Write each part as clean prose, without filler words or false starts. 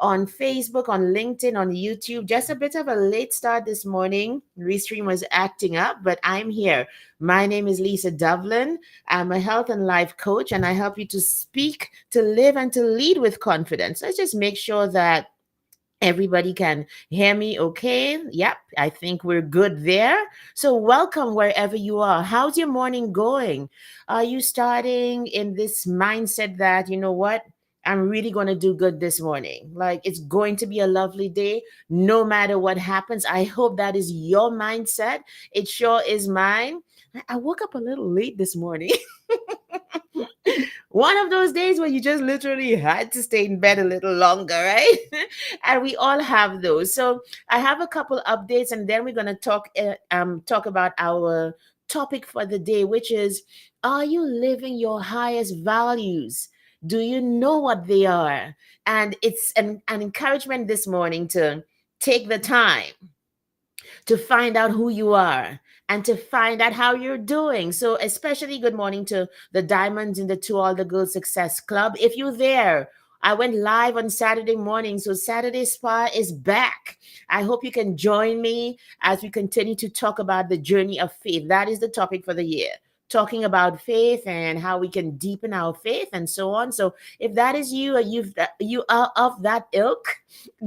on Facebook, on LinkedIn, on YouTube. Just a bit of a late start this morning. Restream was acting up, but I'm here. My name is Lisa Dublin. I'm a health and life coach, and I help you to speak, to live, and to lead with confidence. Let's just make sure that everybody can hear me okay. Yep, I think we're good there. So, welcome wherever you are. How's your morning going? Are you starting in this mindset that, you know what? I'm really going to do good this morning. Like it's going to be a lovely day no matter what happens. I hope that is your mindset. It sure is mine. I woke up a little late this morning. One of those days where you just literally had to stay in bed a little longer, right? And we all have those. So I have a couple updates, and then we're going to talk about our topic for the day, which is: Are you living your highest values? Do you know what they are? And it's an encouragement this morning to take the time to find out who you are and to find out how you're doing. So, especially good morning to the Diamonds in the To All the Girls Success Club. If you're there, I went live on Saturday morning. So, Saturday Spa is back. I hope you can join me as we continue to talk about the journey of faith. That is the topic for the year. Talking about faith and how we can deepen our faith and so on. So, if that is you, or you are of that ilk,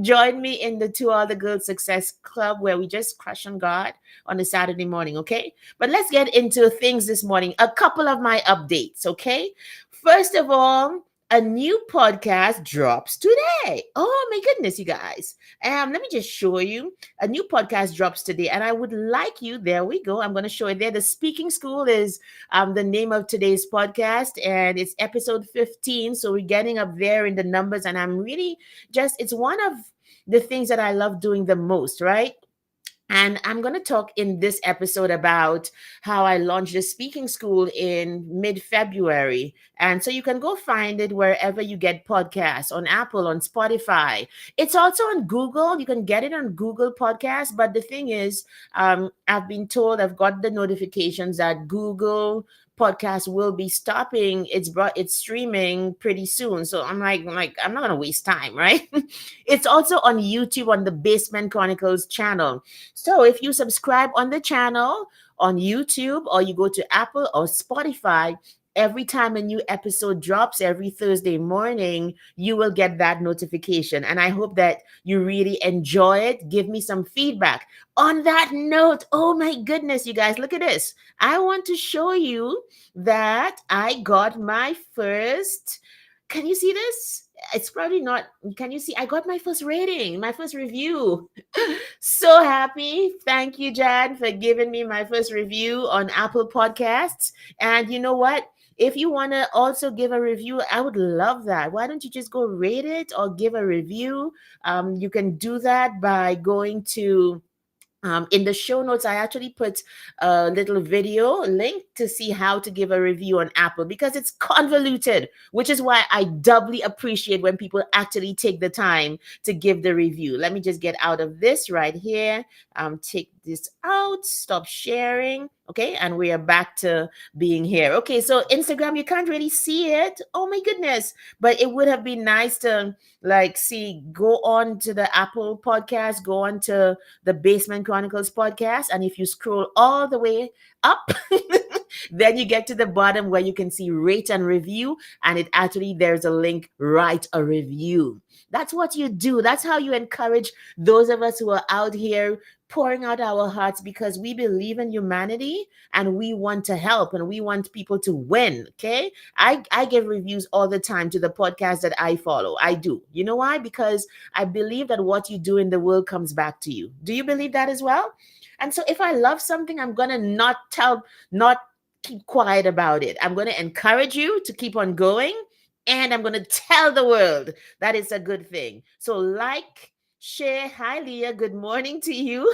join me in the To All the Girls Success Club where we just crush on God on a Saturday morning, okay? But let's get into things this morning. A couple of my updates, okay? First of all, a new podcast drops today. Oh my goodness, you guys. Let me just show you. A new podcast drops today, and I would like you. There we go. I'm going to show it there. The Speaking School is the name of today's podcast, and it's episode 15. So we're getting up there in the numbers, and I'm really it's one of the things that I love doing the most, right? And I'm going to talk in this episode about how I launched the speaking school in mid February. And so you can go find it wherever you get podcasts, on Apple, on Spotify. It's also on Google. You can get it on Google Podcasts. But the thing is, I've been told, I've got the notifications that Google podcast will be stopping its streaming pretty soon. So I'm like I'm not gonna waste time, right? It's also on YouTube on the Basement Chronicles channel. So if you subscribe on the channel on YouTube, or you go to Apple or Spotify, every time a new episode drops every Thursday morning, you will get that notification. And I hope that you really enjoy it. Give me some feedback. On that note, oh my goodness, you guys, look at this. I want to show you that I got my first. Can you see this? It's probably not. Can you see? I got my first rating, my first review. So happy. Thank you, Jan, for giving me my first review on Apple Podcasts. And you know what? If you want to also give a review, I would love that. Why don't you just go rate it or give a review? You can do that by going to in the show notes. I actually put a little video link to see how to give a review on Apple, because it's convoluted, which is why I doubly appreciate when people actually take the time to give the review. Let me just get out of this right here. Take this out, stop sharing. Okay, and we are back to being here. Okay, so Instagram, you can't really see it. Oh my goodness. But it would have been nice to go on to the Apple podcast, go on to the Basement Chronicles podcast. And if you scroll all the way up, then you get to the bottom where you can see rate and review. And it actually, there's a link, write a review. That's what you do. That's how you encourage those of us who are out here pouring out our hearts, because we believe in humanity and we want to help and we want people to win. Okay. I give reviews all the time to the podcast that I follow. I do. You know why? Because I believe that what you do in the world comes back to you. Do you believe that as well? And so if I love something, I'm going to not keep quiet about it. I'm going to encourage you to keep on going. And I'm going to tell the world that it's a good thing. So share. Hi, Leah. Good morning to you.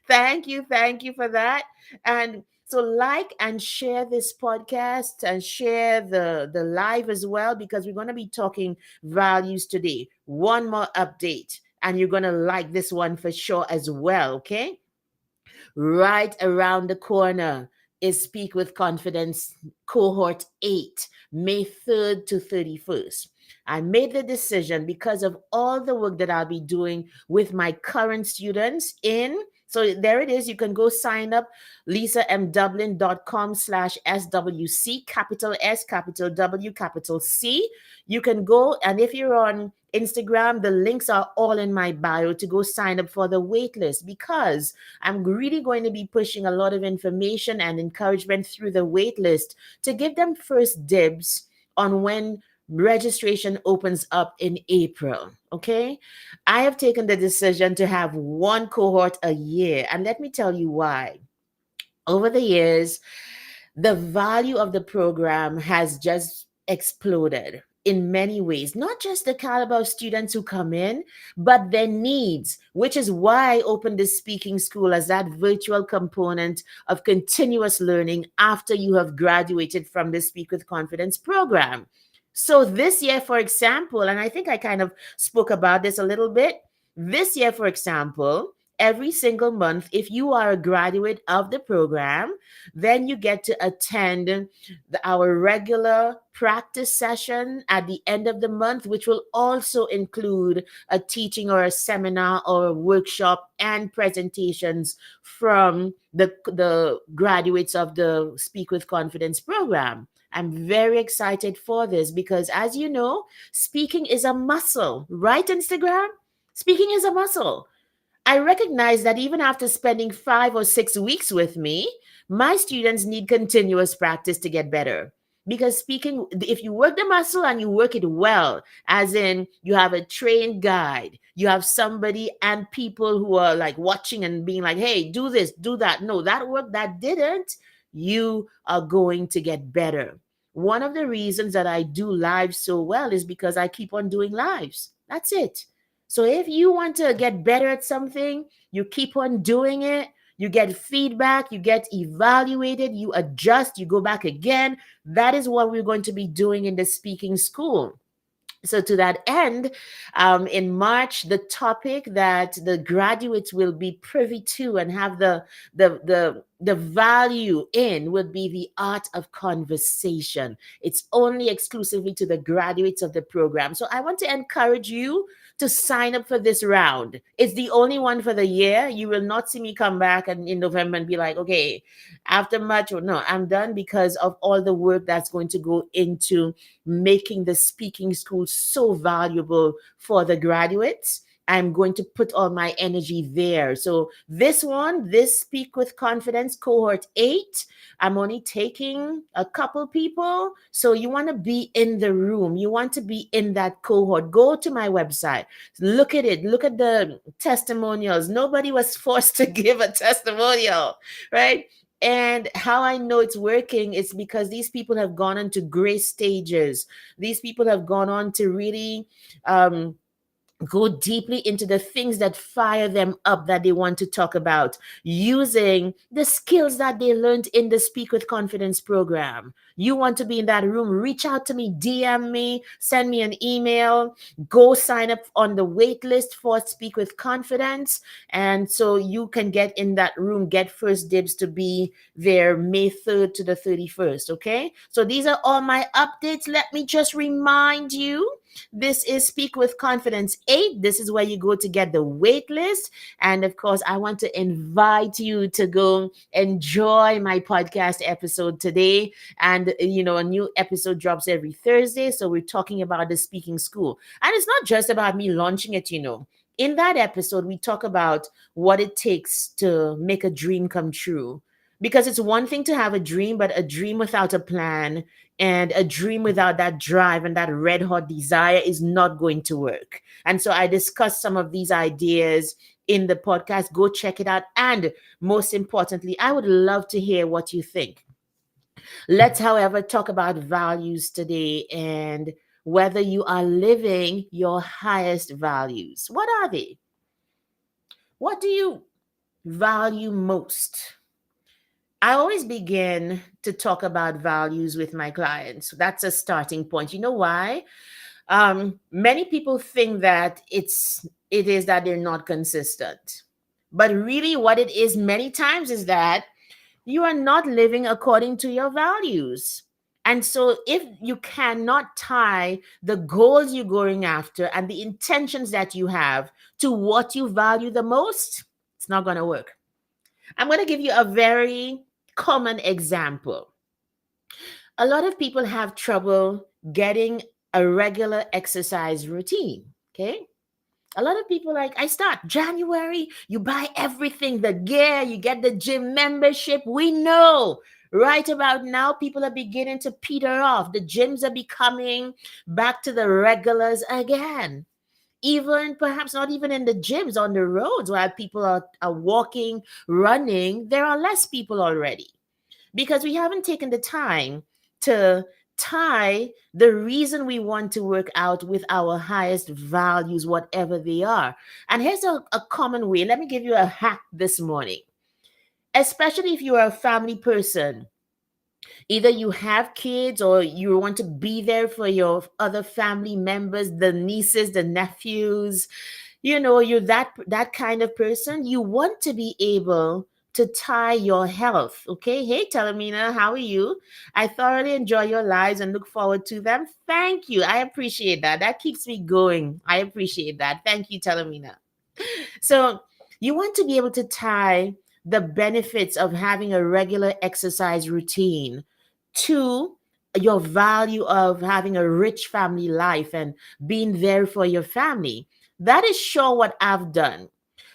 Thank you. Thank you for that. And so like and share this podcast and share the live as well, because we're going to be talking values today. One more update, and you're going to like this one for sure as well. Okay. Right around the corner is Speak with Confidence Cohort 8, May 3rd to 31st. I made the decision because of all the work that I'll be doing with my current students in. So there it is. You can go sign up, lisamdublin.com/SWC, capital S, capital W, capital C. You can go, and if you're on Instagram, the links are all in my bio to go sign up for the waitlist, because I'm really going to be pushing a lot of information and encouragement through the waitlist to give them first dibs on when registration opens up in April. Okay. I have taken the decision to have one cohort a year. And let me tell you why. Over the years, the value of the program has just exploded in many ways, not just the caliber of students who come in, but their needs, which is why I opened this speaking school as that virtual component of continuous learning after you have graduated from the Speak with Confidence program. So this year, for example, and I think I kind of spoke about this a little bit. This year, for example, every single month, if you are a graduate of the program, then you get to attend our regular practice session at the end of the month, which will also include a teaching or a seminar or a workshop and presentations from the graduates of the Speak with Confidence program. I'm very excited for this because, as you know, speaking is a muscle, right, Instagram? Speaking is a muscle. I recognize that even after spending 5 or 6 weeks with me, my students need continuous practice to get better. Because speaking, if you work the muscle and you work it well, as in you have a trained guide, you have somebody and people who are like watching and being like, hey, do this, do that. No, that worked, that didn't. You are going to get better. One of the reasons that I do lives so well is because I keep on doing lives. That's it. So if you want to get better at something, you keep on doing it, you get feedback, you get evaluated, you adjust, you go back again. That is what we're going to be doing in the speaking school. So to that end, in March, the topic that the graduates will be privy to and have the value in would be the art of conversation. It's only exclusively to the graduates of the program. So I want to encourage you to sign up for this round. It's the only one for the year. You will not see me come back and in November and be like, okay, after March, or no, I'm done, because of all the work that's going to go into making the speaking school so valuable for the graduates. I'm going to put all my energy there. So this one, this Speak with Confidence cohort 8, I'm only taking a couple people. So you want to be in the room. You want to be in that cohort. Go to my website. Look at it. Look at the testimonials. Nobody was forced to give a testimonial, right? And how I know it's working is because these people have gone on to great stages. These people have gone on to really go deeply into the things that fire them up that they want to talk about using the skills that they learned in the Speak with Confidence program. You want to be in that room, reach out to me, DM me, send me an email, go sign up on the wait list for Speak with Confidence. And so you can get in that room, get first dibs to be there May 3rd to the 31st. Okay. So these are all my updates. Let me just remind you, this is Speak with Confidence 8. This is where you go to get the wait list. And of course, I want to invite you to go enjoy my podcast episode today. And, a new episode drops every Thursday. So we're talking about the speaking school. And it's not just about me launching it. In that episode, we talk about what it takes to make a dream come true. Because it's one thing to have a dream, but a dream without a plan and a dream without that drive and that red hot desire is not going to work. And so I discussed some of these ideas in the podcast. Go check it out. And most importantly, I would love to hear what you think. Let's, however, talk about values today and whether you are living your highest values. What are they? What do you value most? I always begin to talk about values with my clients. That's a starting point. You know why? Many people think that it is that they're not consistent, but really, what it is many times is that you are not living according to your values. And so, if you cannot tie the goals you're going after and the intentions that you have to what you value the most, it's not going to work. I'm going to give you a very common example. A lot of people have trouble getting a regular exercise routine. Okay. A lot of people like, I start January, you buy everything, the gear, you get the gym membership. We know right about now people are beginning to peter off. The gyms are becoming back to the regulars again. Even perhaps not even in the gyms, on the roads while people are walking, running, there are less people already because we haven't taken the time to tie the reason we want to work out with our highest values, whatever they are. And here's a common way. Let me give you a hack this morning, especially if you are a family person. Either you have kids or you want to be there for your other family members, the nieces, the nephews. You're that kind of person. You want to be able to tie your health. Okay, hey Telemina, how are you? I thoroughly enjoy your lives and look forward to them. Thank you, I appreciate that. That keeps me going. I appreciate that. Thank you, Telemina. So you want to be able to tie the benefits of having a regular exercise routine to your value of having a rich family life and being there for your family. That is sure what I've done.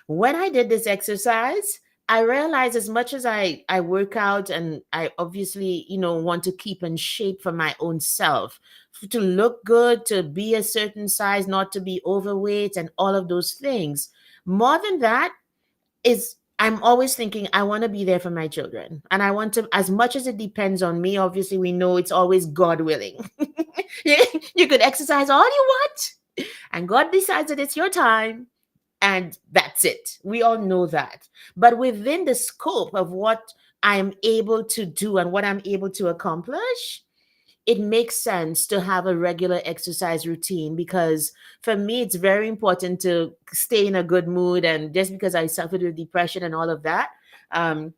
When I did this exercise, I realized as much as I work out and I obviously, want to keep in shape for my own self, to look good, to be a certain size, not to be overweight and all of those things. More than that is I'm always thinking I want to be there for my children. And I want to, as much as it depends on me, obviously we know it's always God willing. You could exercise all you want, and God decides that it's your time, and that's it. We all know that. But within the scope of what I'm able to do and what I'm able to accomplish, it makes sense to have a regular exercise routine, because for me it's very important to stay in a good mood. And just because I suffered with depression and all of that, um,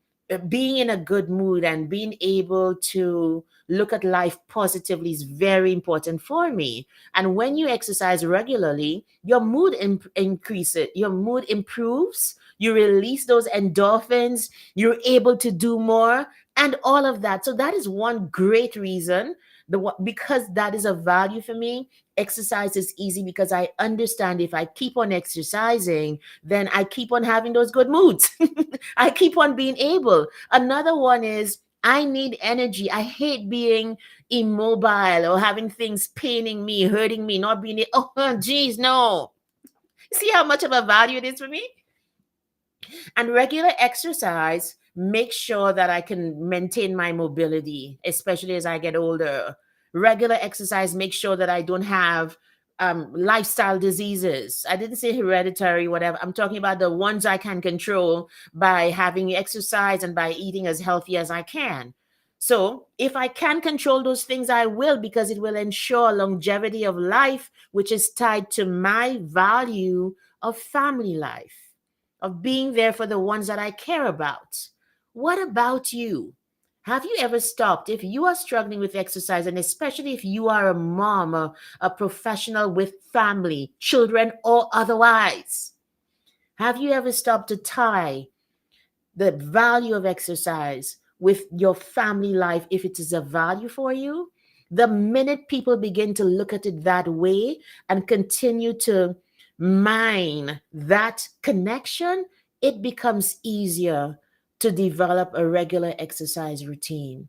being in a good mood and being able to look at life positively is very important for me. And when you exercise regularly, your mood increases, your mood improves, you release those endorphins, you're able to do more and all of that. So that is one great reason. Because that is a value for me. Exercise is easy because I understand if I keep on exercising, then I keep on having those good moods. I keep on being able. Another one is I need energy. I hate being immobile or having things paining me, hurting me, not being, oh, geez, no. See how much of a value it is for me? And regular exercise makes sure that I can maintain my mobility, especially as I get older. Regular exercise makes sure that I don't have lifestyle diseases. I didn't say hereditary, whatever. I'm talking about the ones I can control by having exercise and by eating as healthy as I can. So, if I can control those things, I will, because it will ensure longevity of life, which is tied to my value of family life, of being there for the ones that I care about. What about you? Have you ever stopped, if you are struggling with exercise, and especially if you are a mom, a professional with family, children, or otherwise? Have you ever stopped to tie the value of exercise with your family life if it is a value for you? The minute people begin to look at it that way and continue to mine that connection, it becomes easier to develop a regular exercise routine.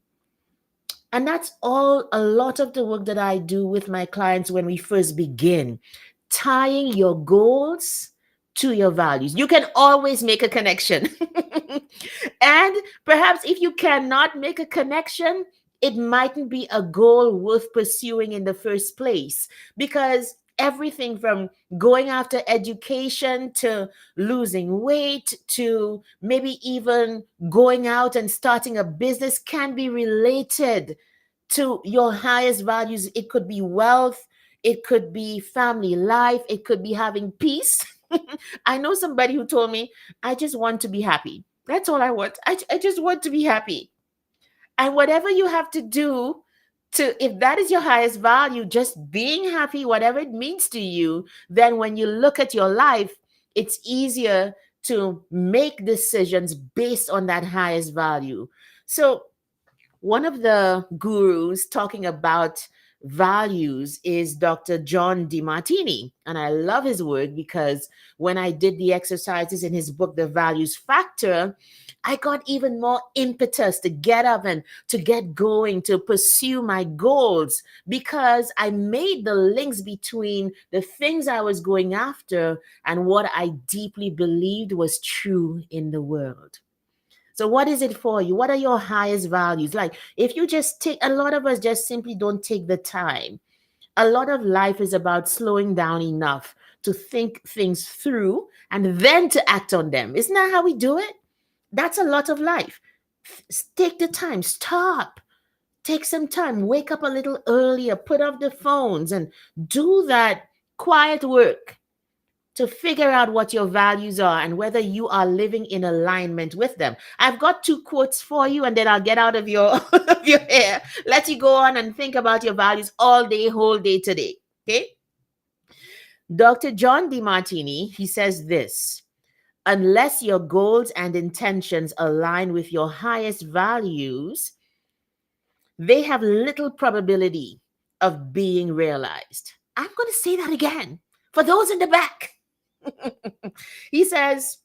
And that's all a lot of the work that I do with my clients when we first begin, tying your goals to your values. You can always make a connection. And perhaps if you cannot make a connection, it mightn't be a goal worth pursuing in the first place, because everything from going after education to losing weight to maybe even going out and starting a business can be related to your highest values. It could be wealth, it could be family life, it could be having peace. I know somebody who told me, I just want to be happy. That's all I want. I just want to be happy. And whatever you have to do to, if that is your highest value, just being happy, whatever it means to you, then when you look at your life, it's easier to make decisions based on that highest value. So one of the gurus talking about values is Dr. John DeMartini. And I love his work because when I did the exercises in his book, The Values Factor, I got even more impetus to get up and to get going, to pursue my goals, because I made the links between the things I was going after and what I deeply believed was true in the world. So what is it for you? What are your highest values? Like if you just take, a lot of us just simply don't take the time. A lot of life is about slowing down enough to think things through and then to act on them. Isn't that how we do it? That's a lot of life. Take the time, stop, take some time, wake up a little earlier, put off the phones and do that quiet work to figure out what your values are and whether you are living in alignment with them. I've got two quotes for you, and then I'll get out of your of your hair. Let you go on and think about your values all day, whole day today. Okay. Dr. John DeMartini, he says this: unless your goals and intentions align with your highest values, they have little probability of being realized. I'm going to say that again for those in the back. He says,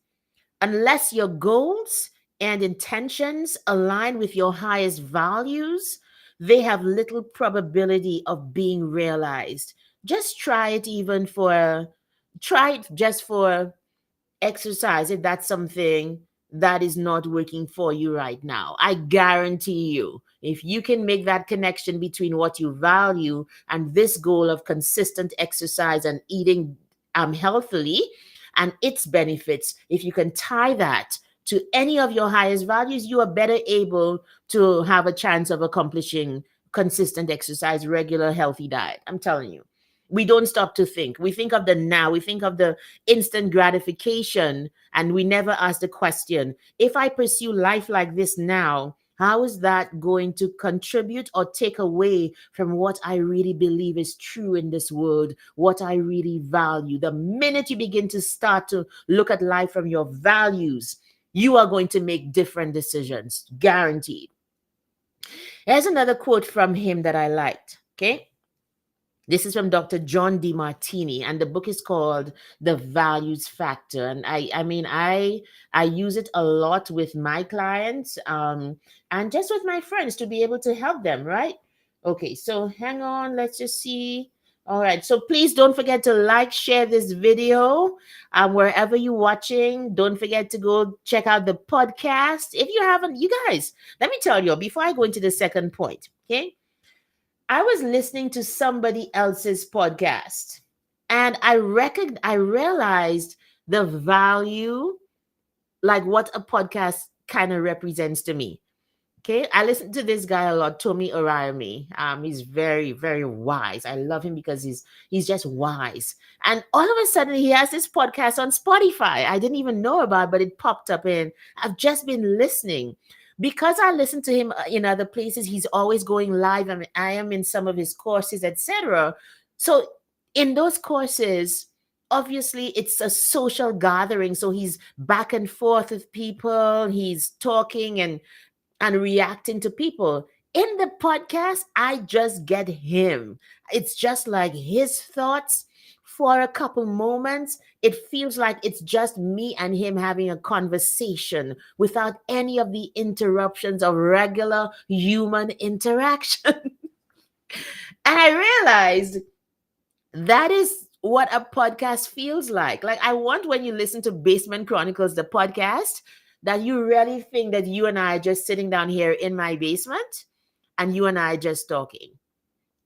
unless your goals and intentions align with your highest values, they have little probability of being realized. Just try it, even for, try it just for exercise if that's something that is not working for you right now. I guarantee you, if you can make that connection between what you value and this goal of consistent exercise and eating healthily and its benefits, if you can tie that to any of your highest values, you are better able to have a chance of accomplishing consistent exercise, regular healthy diet. I'm telling you. We don't stop to think. We think of the now. We think of the instant gratification, and we never ask the question, if I pursue life like this now, how is that going to contribute or take away from what I really believe is true in this world, what I really value? The minute you begin to start to look at life from your values, you are going to make different decisions, guaranteed. Here's another quote from him that I liked. Okay. This is from Dr. John DeMartini, and the book is called The Values Factor. And I use it a lot with my clients, and just with my friends to be able to help them, right? Okay, so hang on, let's just see. All right, so please don't forget to like, share this video wherever you're watching. Don't forget to go check out the podcast. If you haven't, you guys, let me tell you before I go into the second point, okay? I was listening to somebody else's podcast, and I realized the value, like what a podcast kind of represents to me. Okay, I listen to this guy a lot, Tommy Oriami. He's very, very wise. I love him because he's just wise. And all of a sudden, he has this podcast on Spotify. I didn't even know about, but it popped up, and I've just been listening. Because I listen to him in other places, he's always going live. I mean, I am in some of his courses, etc. So in those courses, obviously it's a social gathering. So he's back and forth with people. He's talking and reacting to people. In the podcast, I just get him. It's just like his thoughts for a couple moments. It feels like it's just me and him having a conversation without any of the interruptions of regular human interaction. And I realized that is what a podcast feels like. Like, I want when you listen to Basement Chronicles, the podcast, that you really think that you and I are just sitting down here in my basement and you and I just talking.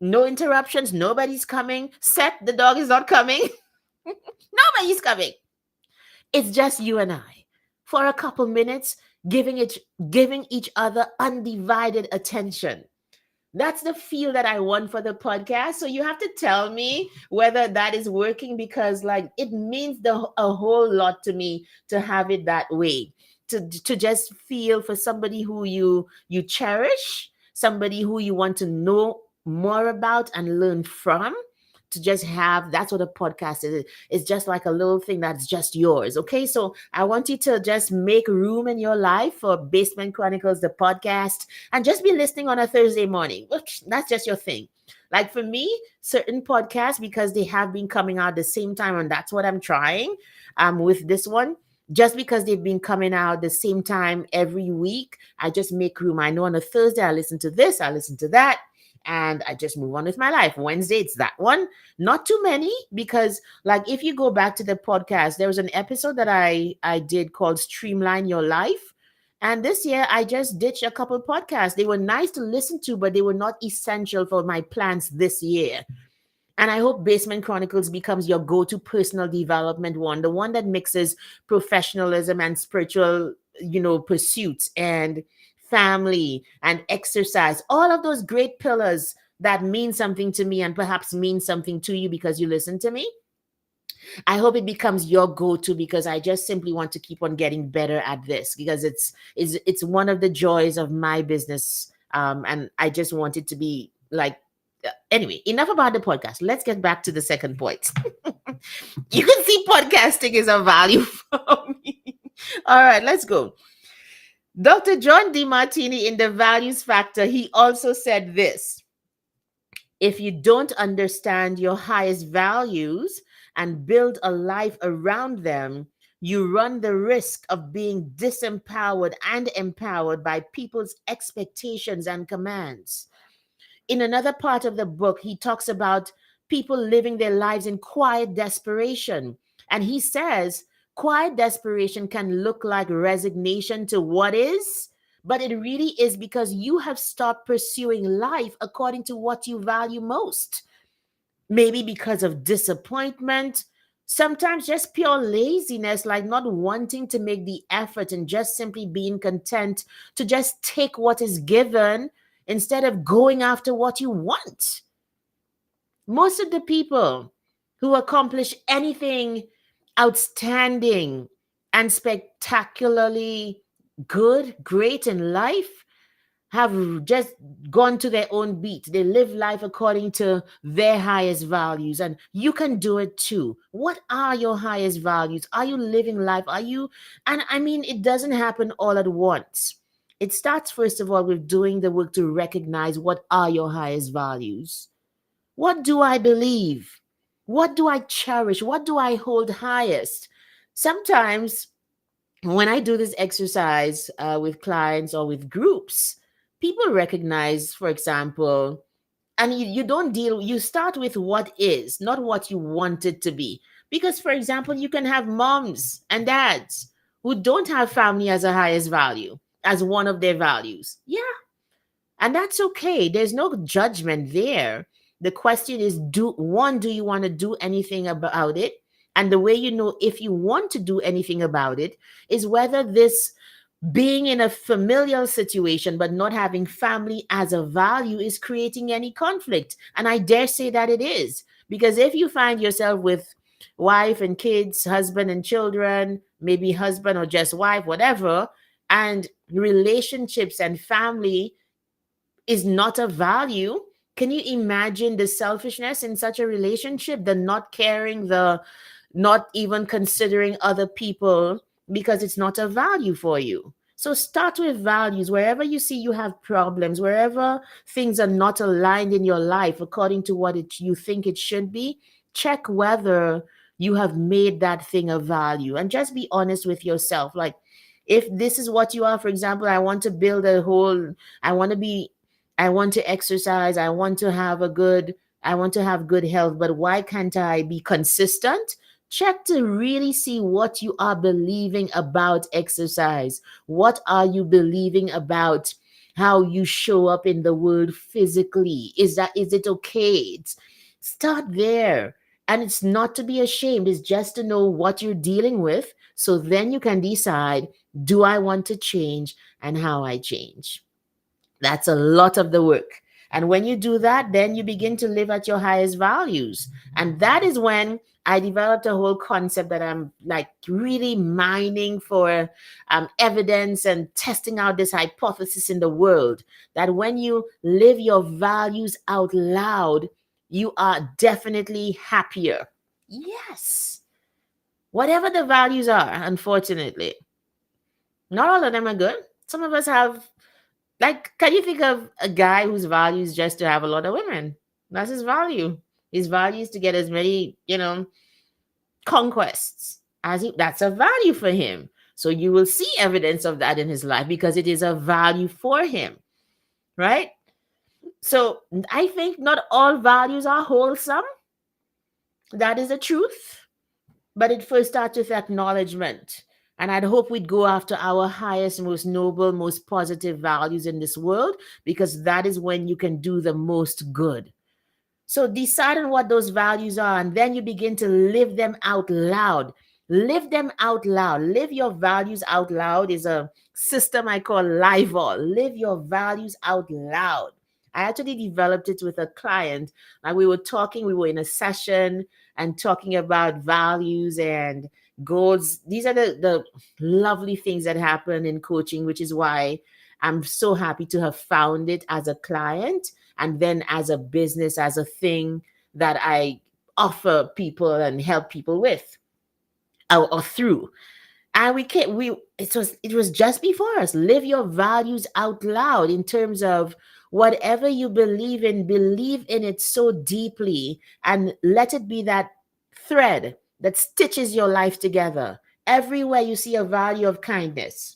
No interruptions. Nobody's coming. Seth, the dog, is not coming. Nobody's coming. It's just you and I for a couple minutes, giving each other undivided attention. That's the feel that I want for the podcast. So you have to tell me whether that is working, because like it means a whole lot to me to have it that way. To just feel for somebody who you cherish, somebody who you want to know more about and learn from, to just have, that's what a podcast is. It's just like a little thing that's just yours. Okay, so I want you to just make room in your life for Basement Chronicles, the podcast, and just be listening on a Thursday morning. That's just your thing. Like for me, certain podcasts, because they have been coming out the same time, and that's what I'm trying with this one. Just because they've been coming out the same time every week, I just make room. I know on a Thursday I listen to this, I listen to that, and I just move on with my life. Wednesday, it's that one. Not too many, because like if you go back to the podcast, there was an episode that I did called Streamline Your Life. And this year I just ditched a couple podcasts. They were nice to listen to, but they were not essential for my plans this year. And I hope Basement Chronicles becomes your go to personal development one, the one that mixes professionalism and spiritual, pursuits, and family and exercise, all of those great pillars that mean something to me and perhaps mean something to you because you listen to me. I hope it becomes your go-to, because I just simply want to keep on getting better at this, because it's one of the joys of my business. And I just want it to be like, anyway, enough about the podcast. Let's get back to the second point. You can see podcasting is a value for me. All right, let's go. Dr. John DeMartini, in the Values Factor, he also said this: if you don't understand your highest values and build a life around them, you run the risk of being disempowered and empowered by people's expectations and commands. In another part of the book, he talks about people living their lives in quiet desperation. And he says, quiet desperation can look like resignation to what is, but it really is because you have stopped pursuing life according to what you value most. Maybe because of disappointment, sometimes just pure laziness, like not wanting to make the effort and just simply being content to just take what is given instead of going after what you want. Most of the people who accomplish anything outstanding and spectacularly good, great in life have just gone to their own beat. They live life according to their highest values, and you can do it too. What are your highest values? Are you living life? Are you, and I mean, it doesn't happen all at once. It starts, first of all, with doing the work to recognize what are your highest values. What do I believe? What do I cherish? What do I hold highest? Sometimes when I do this exercise with clients or with groups, people recognize, for example, and you don't deal, you start with what is, not what you want it to be. Because, for example, you can have moms and dads who don't have family as a highest value, as one of their values. Yeah, and that's okay. There's no judgment there. The question is, do you want to do anything about it? And the way you know if you want to do anything about it is whether this being in a familial situation but not having family as a value is creating any conflict. And I dare say that it is. Because if you find yourself with wife and kids, husband and children, maybe husband or just wife, whatever, and relationships and family is not a value, can you imagine the selfishness in such a relationship, the not caring, the not even considering other people because it's not a value for you? So start with values. Wherever you see you have problems, wherever things are not aligned in your life according to what you think it should be, check whether you have made that thing a value, and just be honest with yourself. Like, if this is what you are, for example, I want to build a whole, I want to be, I want to exercise, I want to have good health, but why can't I be consistent? Check to really see what you are believing about exercise. What are you believing about how you show up in the world physically? Is it okay? Start there. And it's not to be ashamed, it's just to know what you're dealing with. So then you can decide, do I want to change, and how I change? That's a lot of the work. And when you do that, then you begin to live at your highest values. And that is when I developed a whole concept that I'm like really mining for evidence and testing out this hypothesis in the world, that when you live your values out loud, you are definitely happier. Yes. Whatever the values are, unfortunately, not all of them are good. Some of us have, like, can you think of a guy whose value is just to have a lot of women? That's his value. His value is to get as many, conquests as he, that's a value for him. So you will see evidence of that in his life because it is a value for him, right? So I think not all values are wholesome. That is the truth. But it first starts with acknowledgement. And I'd hope we'd go after our highest, most noble, most positive values in this world, because that is when you can do the most good. So decide on what those values are, and then you begin to live them out loud. Live them out loud. Live your values out loud is a system I call LIVEAL. Live your values out loud. I actually developed it with a client. Like we were talking, we were in a session and talking about values and goals. These are the lovely things that happen in coaching, which is why I'm so happy to have found it as a client and then as a business, as a thing that I offer people and help people with, or through. And it was just before us. Live your values out loud in terms of whatever you believe in it so deeply, and let it be that thread that stitches your life together. Everywhere you see a value of kindness,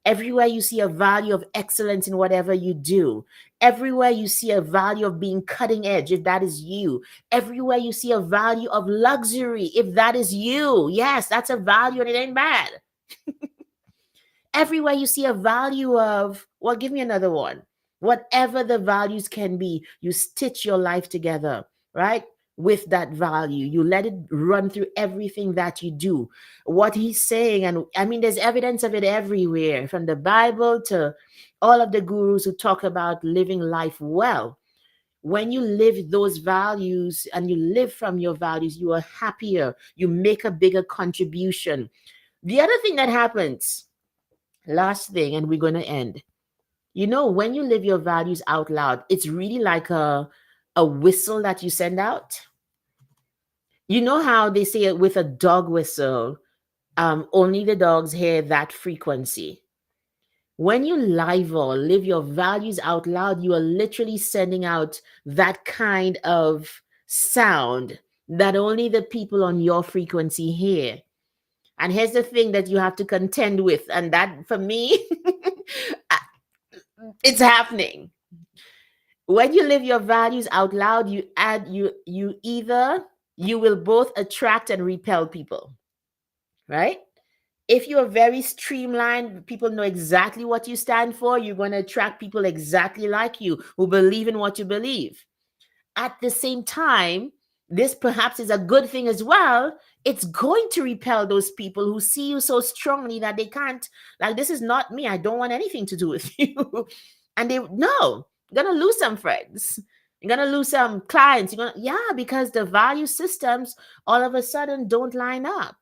everywhere you see a value of excellence in whatever you do, everywhere you see a value of being cutting edge, if that is you, everywhere you see a value of luxury, if that is you, yes, that's a value and it ain't bad. Everywhere you see a value of, well, give me another one. Whatever the values can be, you stitch your life together, right? With that value, you let it run through everything that you do. What he's saying, and I mean, there's evidence of it everywhere, from the Bible to all of the gurus who talk about living life well. When you live those values and you live from your values, you are happier, you make a bigger contribution. The other thing that happens, last thing, and we're going to end. When you live your values out loud, it's really like a whistle that you send out. You know how they say it with a dog whistle, only the dogs hear that frequency. When you live your values out loud, you are literally sending out that kind of sound that only the people on your frequency hear. And here's the thing that you have to contend with. And that, for me, it's happening. When you live your values out loud, you will both attract and repel people, right? If you're very streamlined, people know exactly what you stand for, you're going to attract people exactly like you who believe in what you believe. At the same time, this perhaps is a good thing as well. It's going to repel those people who see you so strongly that they can't, like, this is not me. I don't want anything to do with you. And no, you're going to lose some friends. You're going to lose some clients. Because the value systems all of a sudden don't line up.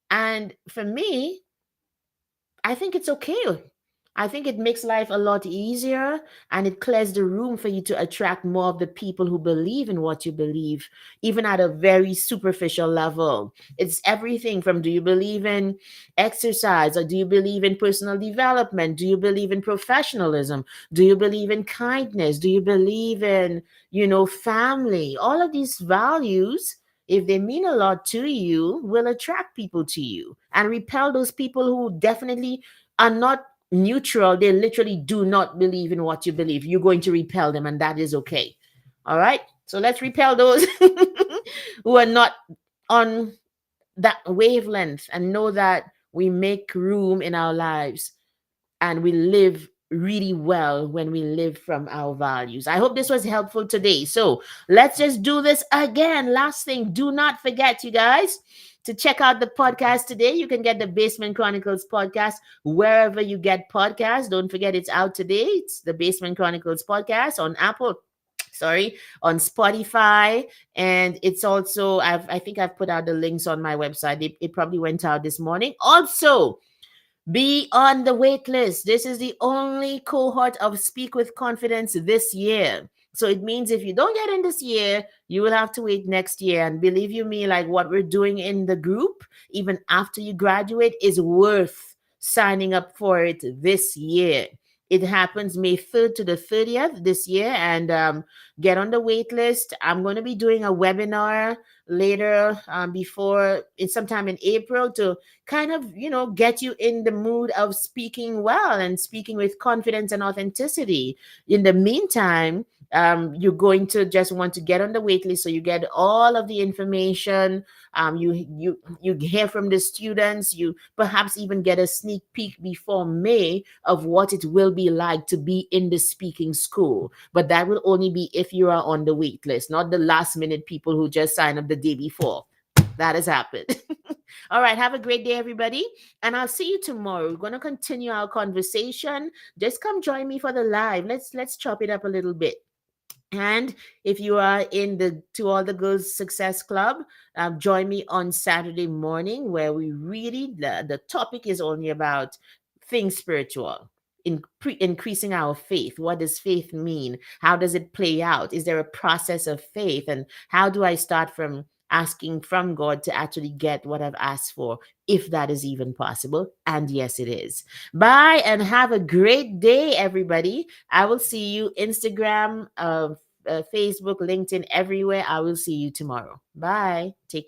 And for me, I think it's okay. I think it makes life a lot easier, and it clears the room for you to attract more of the people who believe in what you believe, even at a very superficial level. It's everything from, do you believe in exercise, or do you believe in personal development? Do you believe in professionalism? Do you believe in kindness? Do you believe in, family? All of these values, if they mean a lot to you, will attract people to you and repel those people who definitely are not neutral. They literally do not believe in what you believe. You're going to repel them, and that is okay. All right. So let's repel those who are not on that wavelength, and know that we make room in our lives and we live really well when we live from our values. I hope this was helpful today. So let's just do this again. Last thing, do not forget, you guys, to check out the podcast today. You can get the Basement Chronicles podcast wherever you get podcasts. Don't forget it's out today. It's the Basement Chronicles podcast on Apple, sorry, on Spotify, and it's also I think I've put out the links on my website. It probably went out this morning. Also, be on the wait list. This is the only cohort of Speak with Confidence this year. So it means if you don't get in this year, you will have to wait next year. And believe you me, like what we're doing in the group, even after you graduate, is worth signing up for it this year. It happens May 3rd to the 30th this year. And get on the wait list. I'm going to be doing a webinar later before it's sometime in April to kind of, get you in the mood of speaking well and speaking with confidence and authenticity. In the meantime, you're going to just want to get on the wait list so you get all of the information. You hear from the students. You perhaps even get a sneak peek before May of what it will be like to be in the speaking school. But that will only be if you are on the wait list, not the last minute people who just sign up the day before. That has happened. All right. Have a great day, everybody. And I'll see you tomorrow. We're going to continue our conversation. Just come join me for the live. Let's chop it up a little bit. And if you are in the To All the Girls Success Club, join me on Saturday morning where we really, the topic is only about things spiritual. Increasing our faith. What does faith mean? How does it play out? Is there a process of faith? And how do I start from asking from God to actually get what I've asked for, if that is even possible? And yes, it is. Bye and have a great day, everybody. I will see you Instagram, Facebook, LinkedIn, everywhere. I will see you tomorrow. Bye. Take care.